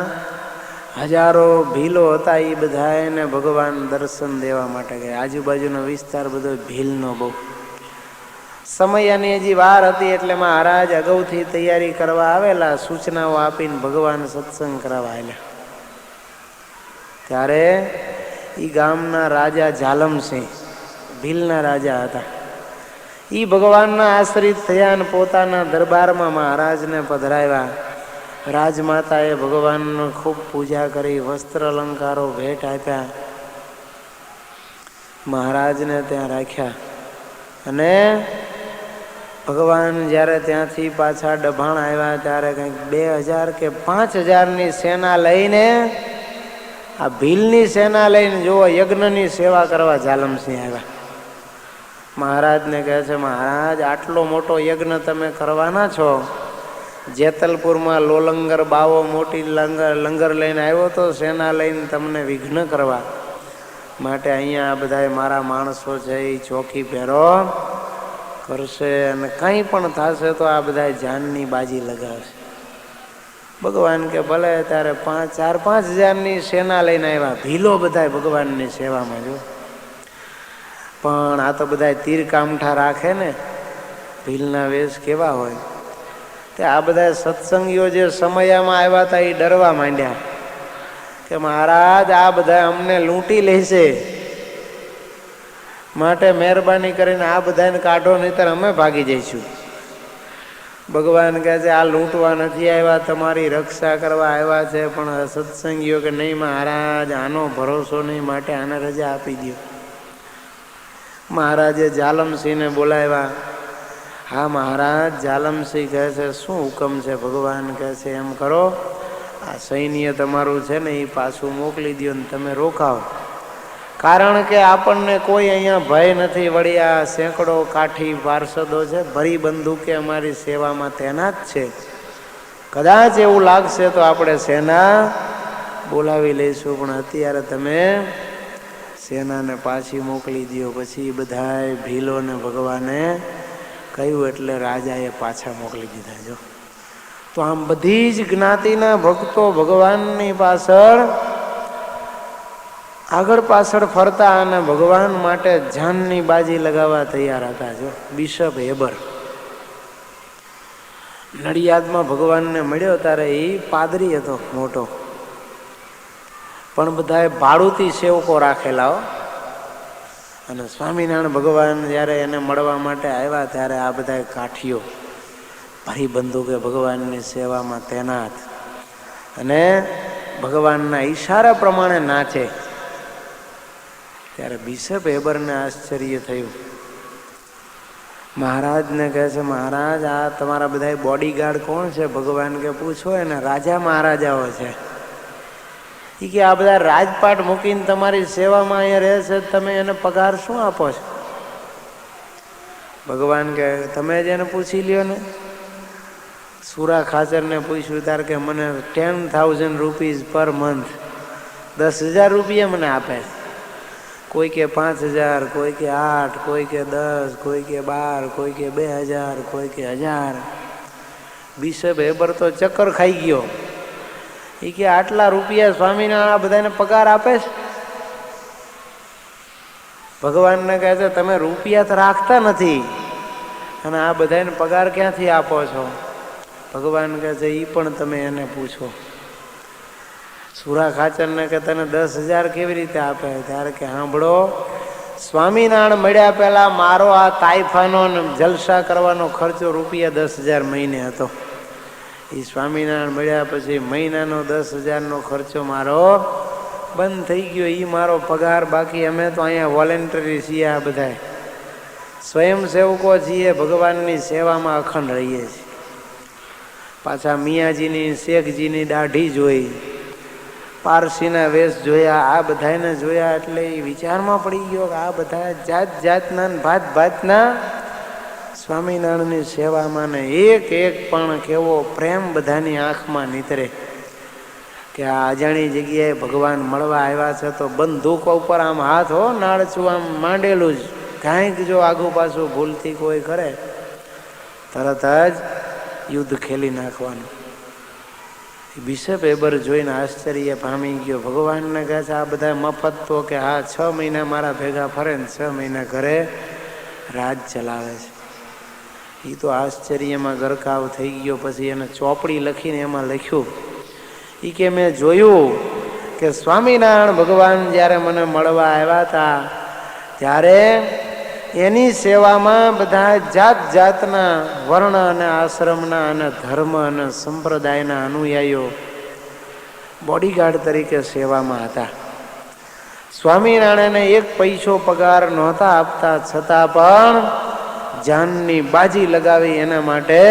હજારો ભીલો હતા. એ બધા એને ભગવાન દર્શન દેવા માટે ગયા. આજુબાજુનો વિસ્તાર બધો ભીલનો બહુ. સમયની હજી વાર હતી એટલે મહારાજ અગાઉથી તૈયારી કરવા આવેલા, સૂચનાઓ આપીને ભગવાન સત્સંગ કરાવવા આવેલા. ત્યારે એ ગામના રાજા ઝાલમસિંહ, ભીલના રાજા હતા, એ ભગવાનના આશ્રિત થયા અને પોતાના દરબારમાં મહારાજને પધરાવ્યા. રાજમાતાએ ભગવાનનો ખૂબ પૂજા કરી, વસ્ત્ર અલંકારો ભેટ આપ્યા, મહારાજને ત્યાં રાખ્યા. અને ભગવાન જ્યારે ત્યાંથી પાછા ડભાણ આવ્યા ત્યારે કંઈક 2000 કે 5000ની સેના લઈને આ ભીલની સેના લઈને જુઓ યજ્ઞની સેવા કરવા જાલમસિંહ આવ્યા. મહારાજને કહે છે, મહારાજ આટલો મોટો યજ્ઞ તમે કરવાના છો, જેતલપુરમાં લોલંગર બાવો મોટી લંગર લઈને આવ્યો તો સેના લઈને તમને વિઘ્ન કરવા માટે અહીંયા આ બધા મારા માણસો છે એ ચોકી પહેરો કરશે અને કંઈ પણ થશે તો આ બધા જાનની બાજી લગાવશે. ભગવાન કે ભલે. ત્યારે 4-5 હજારની સેના લઈને આવ્યા ભીલો બધા ભગવાનની સેવામાં. જો પણ આ તો બધા તીર કામઠા રાખે ને, ભીલના વેશ કેવા હોય. તે આ બધા સત્સંગીઓ જે સમયમાં આવ્યા હતા એ ડરવા માંડ્યા કે મહારાજ આ બધા અમને લૂંટી લેશે, માટે મહેરબાની કરીને આ બધાને કાઢો, નહીતર અમે ભાગી જઈશું. ભગવાન કહે છે, આ લૂંટવા નથી આવ્યા, તમારી રક્ષા કરવા આવ્યા છે. પણ સત્સંગીઓ કે નહીં મહારાજ, આનો ભરોસો નહીં, માટે આને રજા આપી દો. મહારાજે જાલમસિંહને બોલાવ્યા. હા મહારાજ. જાલમસિંહ કહે છે, શું હુકમ છે? ભગવાન કહે છે, એમ કરો, આ સૈન્ય તમારું છે ને એ પાછું મોકલી દો ને તમે રોકાવો. કારણ કે આપણને કોઈ અહીંયા ભય નથી. વળી આ સેંકડો કાઠી પાર્ષદો છે, ભરી બંદૂકે અમારી સેવામાં તૈનાત છે. કદાચ એવું લાગશે તો આપણે સેના બોલાવી લઈશું, પણ અત્યારે તમે સેનાને પાછી મોકલી દો. પછી બધાએ ભીલોને ભગવાને કહ્યું એટલે રાજાએ પાછા મોકલી દીધા. જો તો આમ બધી જ જ્ઞાતિના ભક્તો ભગવાનની પાછળ આગળ પાછળ ફરતા અને ભગવાન માટે જાનની બાજી લગાવવા તૈયાર હતા. જો બિશપ હેબર નડિયાદમાં ભગવાનને મળ્યો ત્યારે એ પાદરી હતો મોટો, પણ બધાએ ભાડુતી સેવકો રાખેલા. અને સ્વામિનારાયણ ભગવાન જ્યારે એને મળવા માટે આવ્યા ત્યારે આ બધા કાઠીઓ ભારી બંદૂકે ભગવાનની સેવામાં તૈનાત અને ભગવાનના ઈશારા પ્રમાણે નાચે. ત્યારે બિશપ હેબરને આશ્ચર્ય થયું. મહારાજને કહે છે, મહારાજ આ તમારા બધા બોડીગાર્ડ કોણ છે? ભગવાન કે પૂછો એને, રાજા મહારાજાઓ છે. એ કે આ બધા રાજપાટ મૂકીને તમારી સેવામાં અહીંયા રહે છે, તમે એને પગાર શું આપો છો? ભગવાન કે તમે જ એને પૂછી લ્યો ને. સુરા ખાચરને પૂછ્યું ત્યારે કે મને 10,000 રૂપીઝ પર મંથ, 10,000 રૂપિયા મને આપે. કોઈ કે 5,000, કોઈ કે 8, કોઈ કે 10, કોઈ કે 12, કોઈ કે 2,000, કોઈ કે 1,000. બિશપ હેબર તો ચક્કર ખાઈ ગયો. એ કે આટલા રૂપિયા સ્વામિનારાયણ બધાને પગાર આપે છે? ભગવાનને કહે છે, તમે રૂપિયા તો રાખતા નથી અને આ બધાને પગાર ક્યાંથી આપો છો? ભગવાન કહે છે, એ પણ તમે એને પૂછો. સુરા ખાચરને કે તને 10,000 કેવી રીતે આપે? ત્યારે કે સાંભળો, સ્વામિનારાયણ મળ્યા પહેલા મારો આ તાઇફાનો જલસા કરવાનો ખર્ચો રૂપિયા 10,000 મહિને હતો. એ સ્વામિનારાયણ મળ્યા પછી મહિનાનો 10,000નો ખર્ચો મારો બંધ થઈ ગયો. એ મારો પગાર. બાકી અમે તો અહીંયા વોલેન્ટરી છીએ, આ બધા સ્વયંસેવકો છીએ, ભગવાનની સેવામાં અખંડ રહીએ છીએ. પાછા મિયાજીની શેખજીની દાઢી જોઈ, પારસીના વેશ જોયા, આ બધાને જોયા એટલે એ વિચારમાં પડી ગયો કે આ બધા જાત જાતના ભાત ભાતના સ્વામિનારાયણની સેવામાં ને એક એક પણ કેવો પ્રેમ બધાની આંખમાં નીતરે કે આ અજાણી જગ્યાએ ભગવાન મળવા આવ્યા છે. તો બંદૂકો ઉપર આમ હાથ હો નાળચું આમ માંડેલું જ, કાંઈક જો આગું પાછું ભૂલથી કોઈ કરે તરત જ યુદ્ધ ખેલી નાખવાનું. બિશપ હેબર જોઈને આશ્ચર્ય પામી ગયો. ભગવાનને કહે છે, આ બધા મફત તો કે હા 6 મહિના મારા ભેગા ફરે ને 6 મહિના ઘરે રાજ ચલાવે છે. એ તો આશ્ચર્યમાં ગરકાવ થઈ ગયો. પછી એને ચોપડી લખીને એમાં લખ્યું એ કે મેં જોયું કે સ્વામિનારાયણ ભગવાન જ્યારે મને મળવા આવ્યા હતા ત્યારે એની સેવામાં બધા જાત જાતના વર્ણ અને આશ્રમના અને ધર્મ અને સંપ્રદાયના અનુયાયીઓ બોડીગાર્ડ તરીકે સેવામાં હતા. સ્વામિનારાયણને 1 પૈસો પગાર નહોતા આપતા, છતાં પણ જાનની બાજી લગાવી એના માટે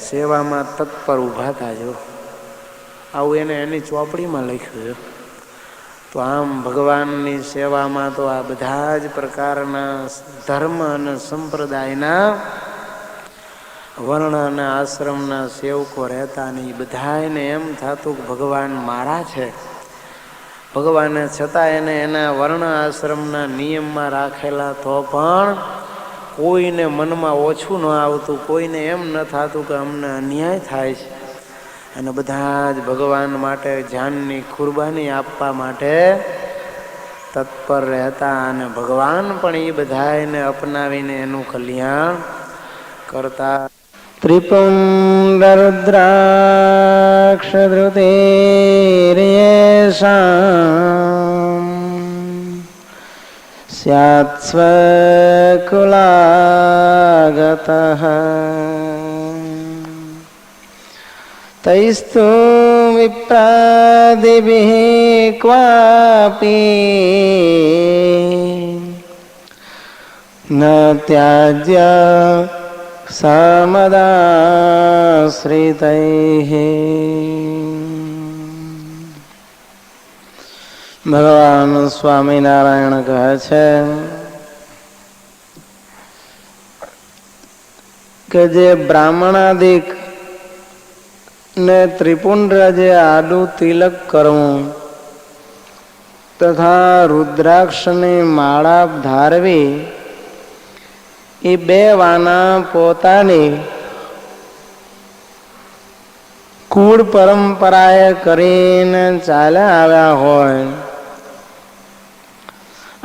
સેવામાં તત્પર ઊભા હતા. જો આવું એને એની ચોપડીમાં લખ્યું છે. તો આમ ભગવાનની સેવામાં તો આ બધા જ પ્રકારના ધર્મ અને સંપ્રદાયના વર્ણ અને આશ્રમના સેવકો રહેતા ને એ બધાને એમ થતું કે ભગવાન મારા છે. ભગવાને છતાં એને એના વર્ણ આશ્રમના નિયમમાં રાખેલા તો પણ કોઈને મનમાં ઓછું ન આવતું, કોઈને એમ ન થતું કે અમને અન્યાય થાય છે. અને બધા જ ભગવાન માટે જાનની કુરબાની આપવા માટે તત્પર રહેતા અને ભગવાન પણ એ બધાને અપનાવીને એનું કલ્યાણ કરતા. ત્રિપુંડરુદ્રાક્ષધૃતેર્યેષાં સ્યાत् સ્વકુલાગતઃ તૈસ્તુ વિપ્રાદિભિઃ ક્વાપી ન ત્યાજ્ય સમદાશ્રિતૈઃ. ભગવાન સ્વામિનારાયણ કહે છે કે જે બ્રાહ્મણાદિક ને ત્રિપુંડ્ર જે આડું તિલક કરવું તથા રુદ્રાક્ષની માળા ધારવી એ બે વાના પોતાની કુળ પરંપરાએ કરીને ચાલ્યા આવ્યા હોય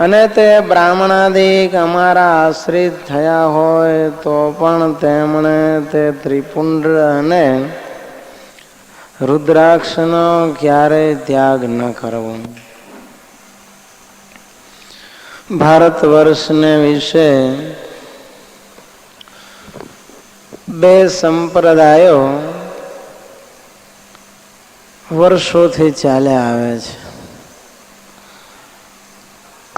અને તે બ્રાહ્મણાદિક અમારા આશ્રિત થયા હોય તો પણ તેમણે તે ત્રિપુંડ્ર અને રુદ્રાક્ષનો ક્યારેય ત્યાગ ન કરવો. ભારત વર્ષને વિશે બે સંપ્રદાયો વર્ષોથી ચાલ્યા આવે છે.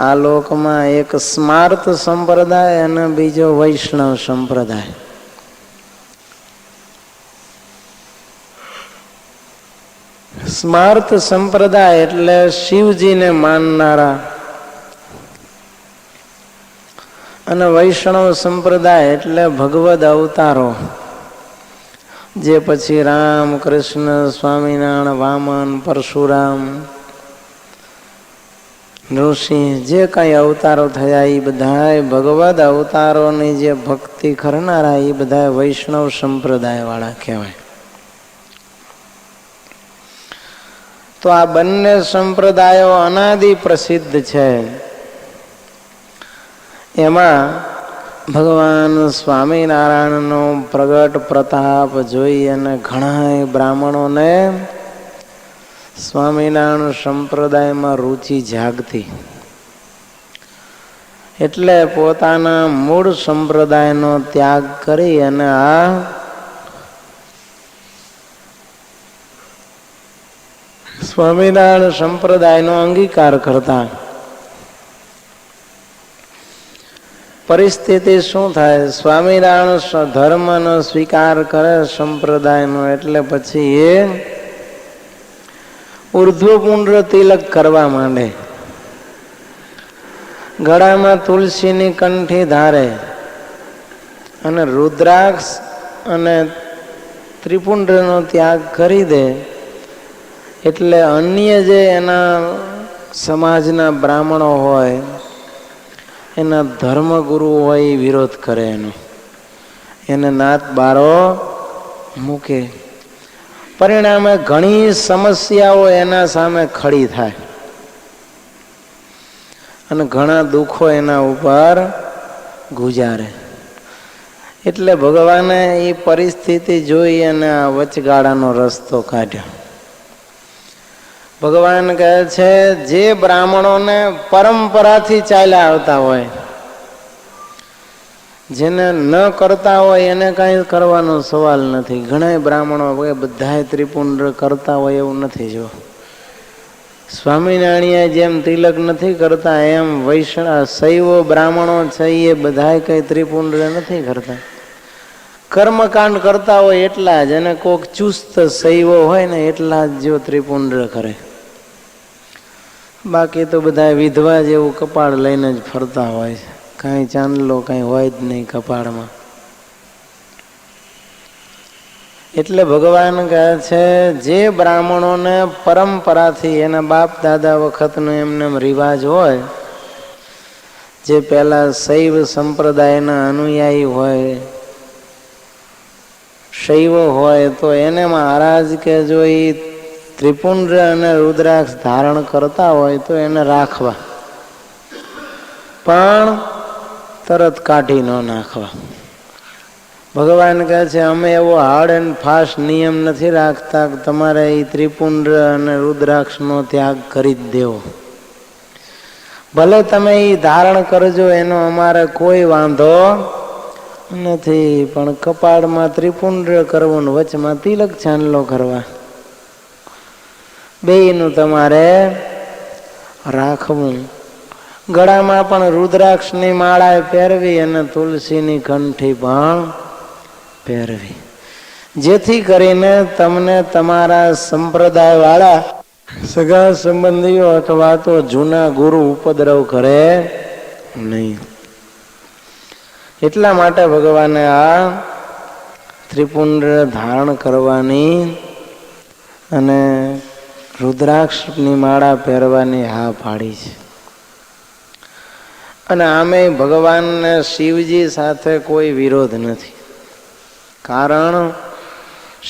આ લોકમાં એક સ્માર્ત સંપ્રદાય અને બીજો વૈષ્ણવ સંપ્રદાય. સ્માર્ત સંપ્રદાય એટલે શિવજીને માનનારા અને વૈષ્ણવ સંપ્રદાય એટલે ભગવદ અવતારો જે પછી રામ, કૃષ્ણ, સ્વામિનારાયણ, વામન, પરશુરામ, નૃસિંહ જે કઈ અવતારો થયા એ બધા ભગવદ અવતારોની જે ભક્તિ કરનારા એ બધા વૈષ્ણવ સંપ્રદાય વાળા કહેવાય. તો આ બંને સંપ્રદાયો અનાદિ પ્રસિદ્ધ છે. એમાં ભગવાન સ્વામિનારાયણનો પ્રગટ પ્રતાપ જોઈ અને ઘણા બ્રાહ્મણોને સ્વામિનારાયણ સંપ્રદાયમાં રુચિ જાગતી, એટલે પોતાના મૂળ સંપ્રદાયનો ત્યાગ કરી અને આ સ્વામિનારાયણ સંપ્રદાયનો અંગીકાર કરતા. પરિસ્થિતિ શું થાય? સ્વામિનારાયણ ધર્મનો સ્વીકાર કરે સંપ્રદાયનો એટલે પછી એ ઉર્ધ્વપુંડ્ર તિલક કરવા માંડે, ગળામાં તુલસીની કંઠી ધારે અને રુદ્રાક્ષ અને ત્રિપુંડ્રનો ત્યાગ કરી દે. એટલે અન્ય જે એના સમાજના બ્રાહ્મણો હોય, એના ધર્મગુરુ હોય એ વિરોધ કરે, એને નાત બારો મૂકે. પરિણામે ઘણી સમસ્યાઓ એના સામે ખડી થાય અને ઘણા દુઃખો એના ઉપર ગુજારે. એટલે ભગવાને એ પરિસ્થિતિ જોઈ અને આ વચગાળાનો રસ્તો કાઢ્યો. ભગવાન કહે છે જે બ્રાહ્મણોને પરંપરાથી ચાલ્યા આવતા હોય, જેને ન કરતા હોય એને કાંઈ કરવાનો સવાલ નથી. ઘણા બ્રાહ્મણો બધા ત્રિપુંડ્ર કરતા હોય એવું નથી. જો સ્વામિનારાયણ જેમ તિલક નથી કરતા એમ વૈષ્ણવ શૈવ બ્રાહ્મણો છે એ બધા કઈ ત્રિપુંડ્ર નથી કરતા. કર્મકાંડ કરતા હોય એટલા જ, અને કોક ચુસ્ત શૈવો હોય ને એટલા જ જો ત્રિપુંડ્ર કરે. બાકી તો બધા વિધવા જેવું કપાળ લઈને જ ફરતા હોય છે, કાંઈ ચાંદલો કાંઈ હોય જ નહીં કપાળમાં. એટલે ભગવાન કહે છે જે બ્રાહ્મણોને પરંપરાથી એના બાપ દાદા વખતનો એમને રિવાજ હોય, જે પહેલા શૈવ સંપ્રદાયના અનુયાયી હોય, શૈવ હોય, તો એને મહારાજ કે જો એ ત્રિપુંડ અને રુદ્રાક્ષ ધારણ કરતા હોય તો એને રાખવા, પણ તરત કાઢી ન નાખવા. ભગવાન કહે છે અમે એવો હાર્ડ એન્ડ ફાસ્ટ નિયમ નથી રાખતા કે તમારે એ ત્રિપુંડ અને રુદ્રાક્ષનો ત્યાગ કરી જ દેવો. ભલે તમે એ ધારણ કરજો, એનો અમારે કોઈ વાંધો નથી, પણ કપાળમાં ત્રિપુંડ કરવું ને વચમાં તિલક ચાંદલો કરવા, બેયનું તમારે રાખવું. ગળામાં પણ રુદ્રાક્ષની માળા પહેરવી અને તુલસીની કંઠી પણ પહેરવી, જેથી કરીને તમને તમારા સંપ્રદાય વાળા સગા સંબંધીઓ અથવા તો જૂના ગુરુ ઉપદ્રવ કરે નહીં. એટલા માટે ભગવાને આ ત્રિપુંડ ધારણ કરવાની અને રુદ્રાક્ષની માળા પહેરવાની હા પાડી છે. અને આમે ભગવાનને શિવજી સાથે કોઈ વિરોધ નથી, કારણ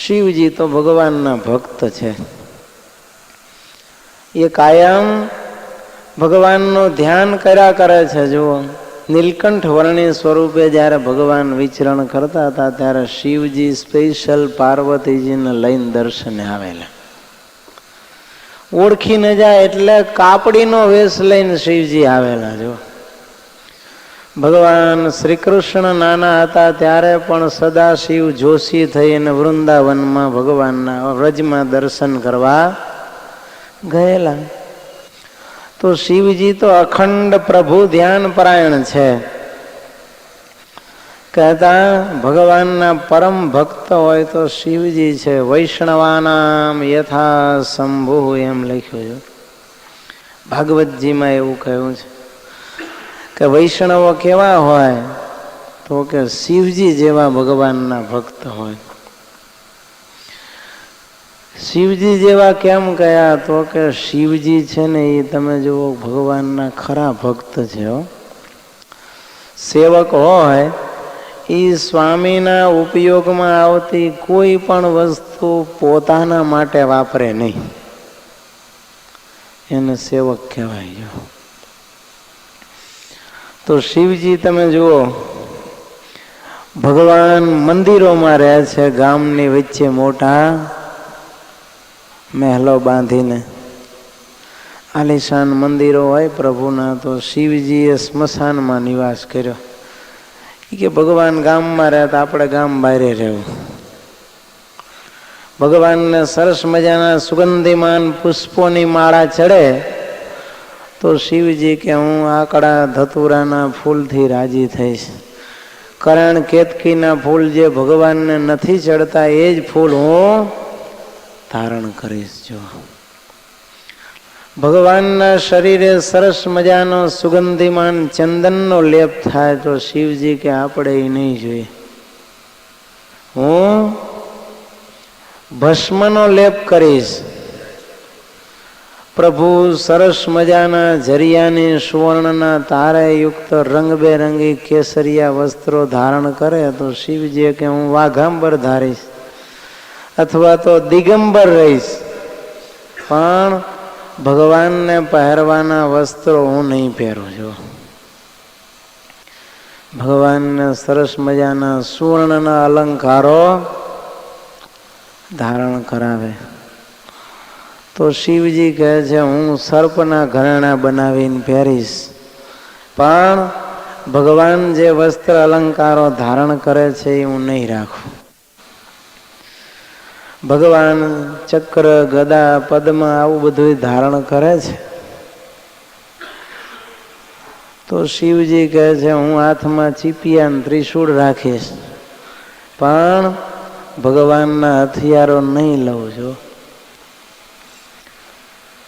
શિવજી તો ભગવાનના ભક્ત છે. એ કાયમ ભગવાનનું ધ્યાન કર્યા કરે છે. જુઓ, નીલકંઠ વર્ણી સ્વરૂપે જ્યારે ભગવાન વિચરણ કરતા હતા ત્યારે શિવજી સ્પેશિયલ પાર્વતીજીને લઈને દર્શને આવેલા. ઓળખી ન જાય એટલે કાપડીનો વેશ લઈને શિવજી આવેલા. જો ભગવાન શ્રી કૃષ્ણ નાના હતા ત્યારે પણ સદાશિવ જોશી થઈ અને વૃંદાવનમાં ભગવાનના વ્રજમાં દર્શન કરવા ગયેલા. તો શિવજી તો અખંડ પ્રભુ ધ્યાન પરાયણ છે. કહેતા ભગવાનના પરમ ભક્ત હોય તો શિવજી છે. વૈષ્ણવાનામ યથા શંભુ એમ લખ્યું છે. ભાગવતજીમાં એવું કહ્યું છે કે વૈષ્ણવો કેવા હોય તો કે શિવજી જેવા ભગવાનના ભક્ત હોય. શિવજી જેવા કેમ કયા તો કે શિવજી છે ને એ તમે જુઓ ભગવાનના ખરા ભક્ત છે. સેવક હોય એ સ્વામીના ઉપયોગમાં આવતી કોઈ પણ વસ્તુ પોતાના માટે વાપરે નહીં, એને સેવક કહેવાય. તો શિવજી તમે જુઓ ભગવાન મંદિરોમાં રહે છે, ગામની વચ્ચે મોટા મહેલો બાંધીને આલિશાન મંદિરો હોય પ્રભુના. તો શિવજીએ સ્મશાનમાં નિવાસ કર્યો. કે ભગવાન ગામમાં રહેતા, આપણે ગામ બહાર રહેવું. ભગવાનને સરસ મજાના સુગંધીમાન પુષ્પોની માળા ચડે તો શિવજી કે હું આકડા ધતુરાના ફૂલથી રાજી થઈશ. કરણ કેતકીના ફૂલ જે ભગવાનને નથી ચડતા એ જ ફૂલ હું ધારણ કરીશ. જો ભગવાનના શરીરે સરસ મજાનો સુગંધીમાન ચંદનનો લેપ થાય તો શિવજી કે આપણે એ નહીં જોઈએ. હું ભસ્મનો લેપ કરીશ. પ્રભુ સરસ મજાના જરિયાની સુવર્ણના તારે યુક્ત રંગબેરંગી કેસરિયા વસ્ત્રો ધારણ કરે તો શિવજી કે હું વાઘાંબર ધારીશ અથવા તો દિગંબર રહીશ, પણ ભગવાનને પહેરવાના વસ્ત્રો હું નહીં પહેરું છું. ભગવાનને સરસ મજાના સુવર્ણના અલંકારો ધારણ કરાવે તો શિવજી કહે છે હું સર્પના ઘરેણા બનાવીને પહેરીશ, પણ ભગવાન જે વસ્ત્ર અલંકારો ધારણ કરે છે એ હું નહીં રાખું. ભગવાન ચક્ર ગદા પદ્મ આવું બધું ધારણ કરે છે તો શિવજી કહે છે હું હાથમાં ચીપિયા ત્રિશૂળ રાખીશ, પણ ભગવાનના હથિયારો નહીં લઉં છું.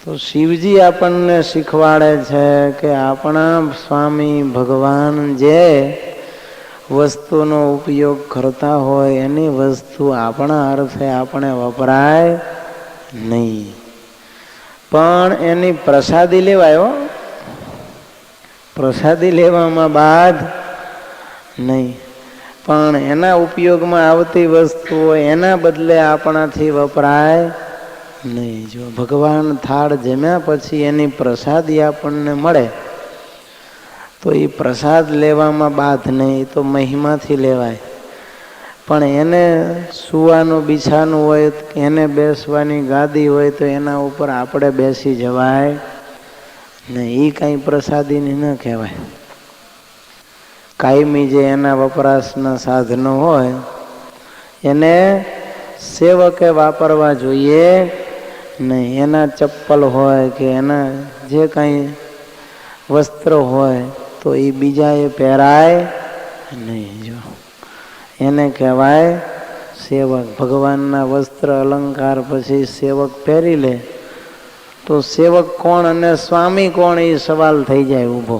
તો શિવજી આપણને શીખવાડે છે કે આપણા સ્વામી ભગવાન જે વસ્તુનો ઉપયોગ કરતા હોય એની વસ્તુ આપણા અર્થે આપણે વપરાય નહીં, પણ એની પ્રસાદી લેવાય. પ્રસાદી લેવામાં બાદ નહીં, પણ એના ઉપયોગમાં આવતી વસ્તુઓ એના બદલે આપણાથી વપરાય નહીં. જો ભગવાન થાળ જમ્યા પછી એની પ્રસાદી આપણને મળે તો એ પ્રસાદ લેવામાં બાદ નહીં, તો મહિમાથી લેવાય. પણ એને સુવાનું બિછાનું હોય, એને બેસવાની ગાદી હોય તો એના ઉપર આપણે બેસી જવાય નહીં. એ કાંઈ પ્રસાદીની ન કહેવાય. કાયમી જે એના વપરાશના સાધનો હોય એને સેવકે વાપરવા જોઈએ નહીં. એના ચપ્પલ હોય કે એના જે કાંઈ વસ્ત્ર હોય તો એ બીજાએ પહેરાય નહીં. જો એને કહેવાય સેવક. ભગવાનના વસ્ત્ર અલંકાર પછી સેવક પહેરી લે તો સેવક કોણ અને સ્વામી કોણ એ સવાલ થઈ જાય ઊભો.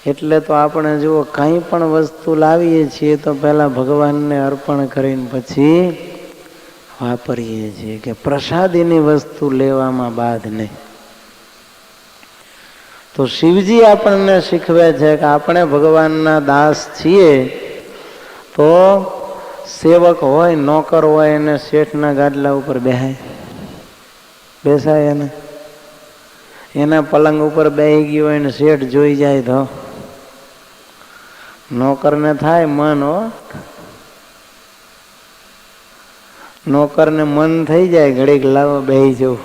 એટલે તો આપણે જુઓ કંઈ પણ વસ્તુ લાવીએ છીએ તો પહેલાં ભગવાનને અર્પણ કરીને પછી વાપરીએ છીએ, કે પ્રસાદીની વસ્તુ લેવામાં બાદ નહીં. તો શિવજી આપણને શીખવે છે કે આપણે ભગવાનના દાસ છીએ તો સેવક હોય નોકર હોય એને શેઠના ગાદલા ઉપર બેસાય એને એના પલંગ ઉપર બેસી ગયો હોય ને શેઠ જોઈ જાય તો નોકરને થાય મન. નોકરને મન થઈ જાય ઘડીક લાવો બેસી જવું.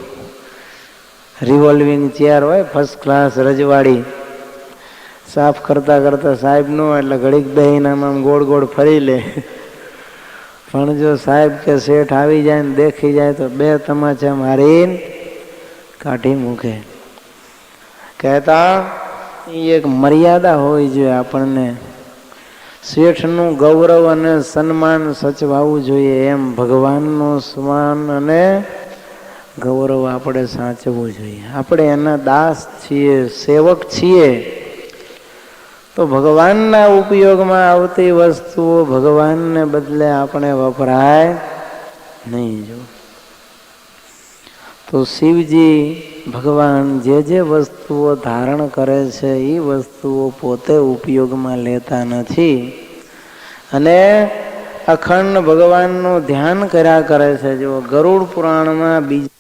રિવોલ્વિંગ ચેર હોય ફર્સ્ટ ક્લાસ રજવાડી, સાફ કરતા કરતા સાહેબ નો એટલે ઘડીક બેહીને આમ ગોળ ગોળ ફરી લે. પણ જો સાહેબ કે શેઠ આવી જાય ને દેખી જાય તો બે તમાચા મારીને કાઢી મૂકે. કહેતા એક મર્યાદા હોવી જોઈએ. આપણને શેઠનું ગૌરવ અને સન્માન સચવાવું જોઈએ, એમ ભગવાનનું સ્માન અને ગૌરવ આપણે સાચવવું જોઈએ. આપણે એના દાસ છીએ, સેવક છીએ, તો ભગવાનના ઉપયોગમાં આવતી વસ્તુઓ ભગવાનને બદલે આપણે વપરાય નહીં. જો તો શિવજી ભગવાન જે વસ્તુઓ ધારણ કરે છે એ વસ્તુઓ પોતે ઉપયોગમાં લેતા નથી અને અખંડ ભગવાનનું ધ્યાન કર્યા કરે છે. જો ગરુડ પુરાણમાં બીજા